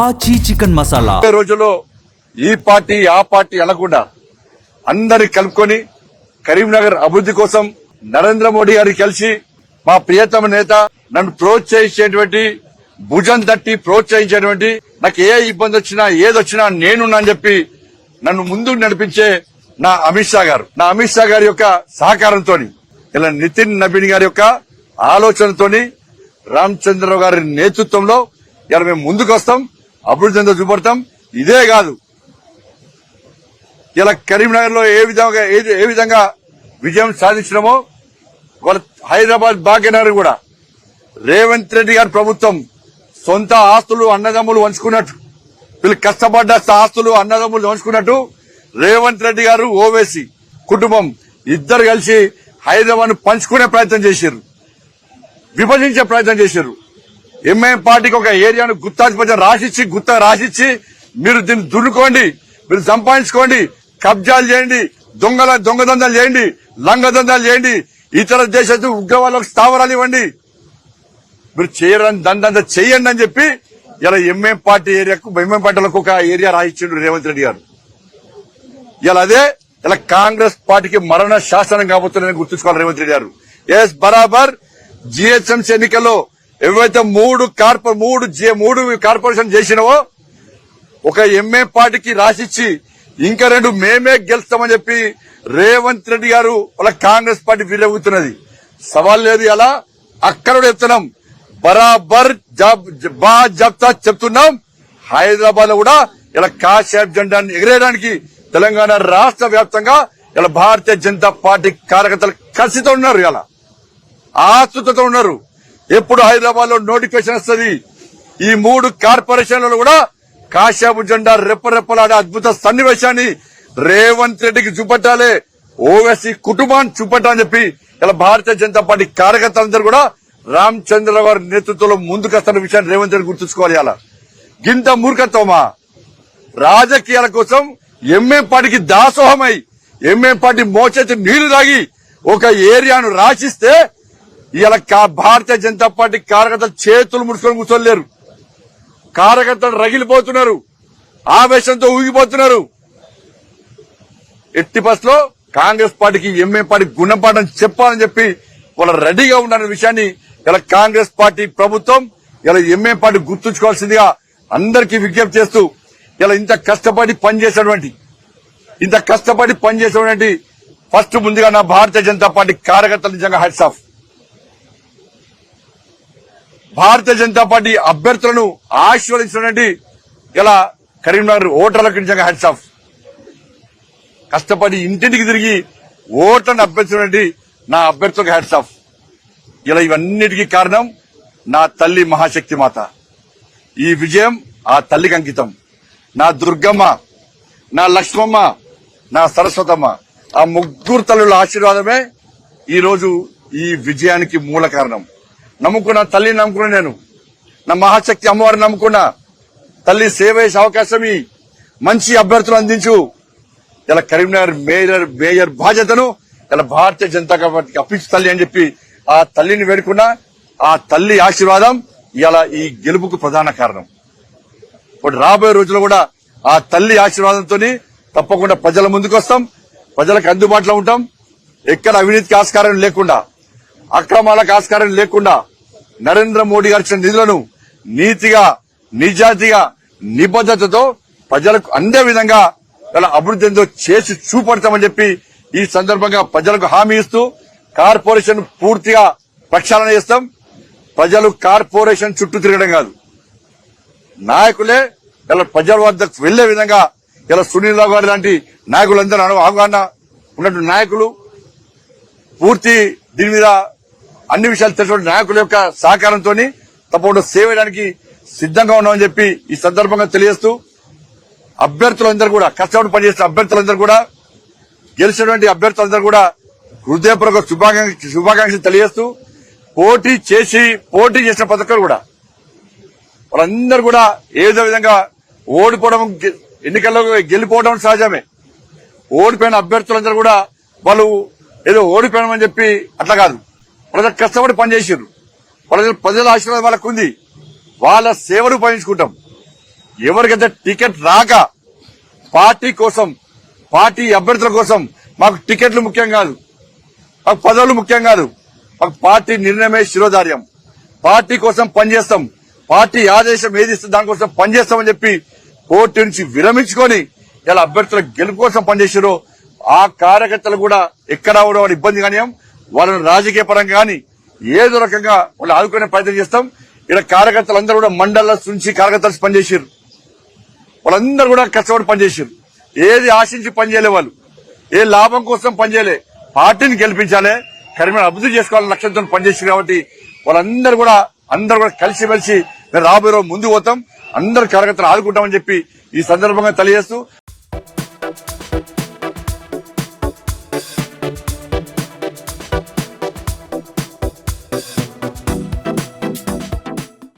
ఆచి చికెన్ మసాలా రోజుల్లో ఈ పార్టీ ఆ పార్టీ అనకుండా అందరి కలుపుకొని కరీంనగర్ అభివృద్ధి కోసం నరేంద్ర మోడీ గారికి కలిసి మా ప్రియతమ నేత నన్ను ప్రోత్సహించేటువంటి భుజం తట్టి ప్రోత్సహించేటువంటి నాకు ఏ ఇబ్బంది వచ్చినా ఏదొచ్చినా నేనున్నా అని చెప్పి నన్ను ముందుకు నడిపించే నా అమిత్ షా గారి యొక్క సహకారంతో ఇలా నితిన్ నబీన్ గారి యొక్క ఆలోచనతోని రామచంద్రరావు గారి నేతృత్వంలో ఇలా మేము ముందుకు వస్తాం, అభివృద్ధి ఎంతో చూపడతాం. ఇదే కాదు, ఇలా కరీంనగర్ లో ఏ విధంగా విజయం సాధించినామో వాళ్ళ హైదరాబాద్ భాగ్యనగర్ కూడా రేవంత్ రెడ్డి గారి ప్రభుత్వం సొంత ఆస్తులు అన్నదమ్ములు వంచుకున్నట్టు, వీళ్ళు కష్టపడ్డ ఆస్తులు అన్నదమ్ములు వంచుకున్నట్టు రేవంత్ రెడ్డి గారు ఓవేసీ కుటుంబం ఇద్దరు కలిసి హైదరాబాద్ ను పంచుకునే ప్రయత్నం చేశారు, విభజించే ప్రయత్నం చేశారు. ఎంఐఎం పార్టీకి ఒక ఏరియాను గుత్త రాసిచ్చి మీరు దీన్ని దున్నుకోండి, మీరు సంపాదించుకోండి, కబ్జాలు చేయండి, దొంగదందాలు చేయండి, లంగదందాలు చేయండి, ఇతర దేశాలు ఉగ్రవాళ్ళకు స్థావరాలు ఇవ్వండి, మీరు చేయరని దండంతా చెయ్యండి అని చెప్పి ఇలా ఎంఐఎం పార్టీలకు ఒక ఏరియా రాయించిండు రేవంత్ రెడ్డి గారు. ఇలా కాంగ్రెస్ పార్టీకి మరణ శాసనం కాబోతుందని గుర్తుంచుకోవాలి రేవంత్ రెడ్డి గారు. ఎస్ బరాబర్ జిహెచ్ఎంసీ ఎన్నికల్లో ఏవైతే మూడు కార్పొరేషన్ చేసినవో ఒక ఎంఏ పార్టీకి రాసిచ్చి ఇంకా 2 మేమే గెలుస్తామని చెప్పి రేవంత్ రెడ్డి గారు వాళ్ళ కాంగ్రెస్ పార్టీ విరవుతున్నది. సవాల్ లేదు, అలా అక్కడ చెప్తున్నాం, బరాబర్ జాబ్తా చెప్తున్నాం. హైదరాబాద్ లో కూడా ఇలా కాషాయ్ జెండాన్ని ఎగిరేయడానికి తెలంగాణ రాష్ట్ర వ్యాప్తంగా ఇలా భారతీయ జనతా పార్టీ కార్యకర్తలు కసితో ఉన్నారు, ఇలా ఆతృతతో ఉన్నారు. ఎప్పుడు హైదరాబాద్ లో నోటిఫికేషన్ వస్తుంది, ఈ 3 కార్పొరేషన్లలో కూడా కాషాయపు జెండా రెప్పరెప్పలాడే అద్భుత సన్నివేశాన్ని రేవంత్ రెడ్డికి చూపెట్టాలి, ఓవైసీ కుటుంబాన్ని చూపెట్టాలని చెప్పి ఇలా భారతీయ జనతా పార్టీ కార్యకర్తలందరూ కూడా రామచంద్రరావు గారి నేతృత్వంలో ముందుకొస్తున్న విషయాన్ని రేవంత్ రెడ్డి గుర్తుంచుకోవాలి. అలా గింత మూర్ఖత్వమా? రాజకీయాల కోసం ఎంఏం పార్టీకి దాసోహమై ఎంఏం పార్టీ మోచేతి నీళ్లు తాగి ఒక ఏరియాను రాసిస్తే ఇలా భారతీయ జనతా పార్టీ కార్యకర్తలు చేతులు ముడుచుకొని కూర్చోలేరు. కార్యకర్తలు రగిలిపోతున్నారు, ఆవేశంతో ఊగిపోతున్నారు. ఎట్టి బస్లో కాంగ్రెస్ పార్టీకి ఎంఏం పార్టీ గుణపాఠం చెప్పాలని చెప్పి వాళ్ళు రెడీగా ఉన్న విషయాన్ని ఇలా కాంగ్రెస్ పార్టీ ప్రభుత్వం ఇలా ఎంఏం పార్టీ గుర్తుంచుకోవాల్సిందిగా అందరికీ విజ్ఞప్తి చేస్తూ, ఇలా ఇంత కష్టపడి పనిచేసేటువంటి ఫస్ట్ ముందుగా నా భారతీయ జనతా పార్టీ కార్యకర్తలు నిజంగా hats off. Bharatiya Janata party అభ్యర్థులను ఆశీర్వదించినటువంటి ఇలా కరీంనగర్ ఓటర్లకు నిజంగా హ్యాట్స్ ఆఫ్. కష్టపడి ఇంటింటికి తిరిగి ఓట్లను అభ్యర్థించినటువంటి నా అభ్యర్థులకు హ్యాట్స్ ఆఫ్. ఇలా ఇవన్నిటికీ కారణం నా తల్లి మహాశక్తి మాత. ఈ విజయం ఆ తల్లికి అంకితం. నా దుర్గమ్మ, నా లక్ష్మమ్మ, నా సరస్వతమ్మ, ఆ 3 తల్లుల ఆశీర్వాదమే ఈ రోజు ఈ విజయానికి మూల కారణం. నమ్ముకున్న తల్లిని నమ్ముకున్నా, నేను నా మహాశక్తి అమ్మవారిని నమ్ముకున్నా. తల్లి సేవ చేసే అవకాశం ఈ మంచి అభ్యర్థులు అందించు. ఇలా కరీంనగర్ మేయర్ బాధ్యతను ఇలా భారతీయ జనతా పార్టీకి అప్పించు తల్లి అని చెప్పి ఆ తల్లిని వేడుకున్నా. ఆ తల్లి ఆశీర్వాదం ఇలా ఈ గెలుపుకు ప్రధాన కారణం. ఇప్పుడు రాబోయే రోజుల్లో కూడా ఆ తల్లి ఆశీర్వాదంతో తప్పకుండా ప్రజల ముందుకు వస్తాం, ప్రజలకు అందుబాటులో ఉంటాం. ఎక్కడ అవినీతికి ఆస్కారం లేకుండా, అక్రమాలకు ఆస్కారం లేకుండా నరేంద్ర మోడీ గారు ఇచ్చిన నిధులను నీతిగా, నిజాయితీగా, నిబద్దతతో ప్రజలకు అందే విధంగా ఇలా అభివృద్ధి ఎంతో చేసి చూపడతామని చెప్పి ఈ సందర్భంగా ప్రజలకు హామీ ఇస్తూ కార్పొరేషన్ పూర్తిగా ప్రక్షాళన చేస్తాం. ప్రజలు కార్పొరేషన్ చుట్టూ తిరగడం కాదు, నాయకులే ఇలా ప్రజల వద్దకు వెళ్లే విధంగా ఇలా సునీల్ రావు గారి లాంటి నాయకులందరూ అవగాహన ఉన్నటువంటి నాయకులు, పూర్తి దీని మీద అన్ని విషయాలు తెలిసిన నాయకుల యొక్క సహకారంతో తప్పకుండా సేవ చేయడానికి సిద్ధంగా ఉన్నామని చెప్పి ఈ సందర్భంగా తెలియజేస్తూ, అభ్యర్థులందరూ కూడా కష్టపడి పనిచేసిన అభ్యర్థులందరూ కూడా, గెలిచినటువంటి అభ్యర్థులందరూ కూడా హృదయపూర్వక శుభాకాంక్షలు తెలియజేస్తూ, పోటీ చేసిన ప్రతి ఒక్కరు కూడా వాళ్ళందరూ కూడా ఏదో విధంగా ఓడిపోవడం, ఎన్నికల్లో గెలిపోవడం సహజమే. ఓడిపోయిన అభ్యర్థులందరూ కూడా వాళ్ళు ఏదో ఓడిపోయామని చెప్పి అట్లా కాదు, ప్రజలు కష్టపడి పనిచేసారు. ప్రజల ఆశీర్వాదం వాళ్ళకు ఉంది. వాళ్ళ సేవలు ఉపయోగించుకుంటాం. ఎవరికైతే టికెట్ రాక పార్టీ కోసం, పార్టీ అభ్యర్థుల కోసం మాకు టికెట్లు ముఖ్యం కాదు, మాకు పదవులు ముఖ్యం కాదు, మాకు పార్టీ నిర్ణయమే శిరోధార్యం. పార్టీ కోసం పనిచేస్తాం. పార్టీ ఆదేశం ఏది ఇస్తే దానికోసం పనిచేస్తామని చెప్పి పోటీ నుంచి విరమించుకొని ఇలా అభ్యర్థుల గెలుపు కోసం పనిచేసారో ఆ కార్యకర్తలు కూడా ఎక్కడ అవడం ఇబ్బంది కానీ వాళ్ళని రాజకీయ పరంగా కానీ ఏదో రకంగా వాళ్ళు ఆదుకునే ప్రయత్నం చేస్తాం. ఇక్కడ కార్యకర్తలందరూ కూడా మండల నుంచి కార్యకర్తలు పనిచేసారు. వాళ్ళందరూ కూడా కష్టపడి పనిచేసారు. ఏది ఆశించి పనిచేయలే, వాళ్ళు ఏ లాభం కోసం పనిచేయలే, పార్టీని గెలిపించాలి, కరీంనగర్ అభివృద్ధి చేసుకోవాలని లక్ష్యంతో పనిచేసారు. కాబట్టి వాళ్ళందరూ కూడా కలిసిమెలిసి మేము రాబోయే రోజు ముందుకు పోతాం, అందరు కార్యకర్తలు ఆదుకుంటామని చెప్పి ఈ సందర్భంగా తెలియజేస్తూ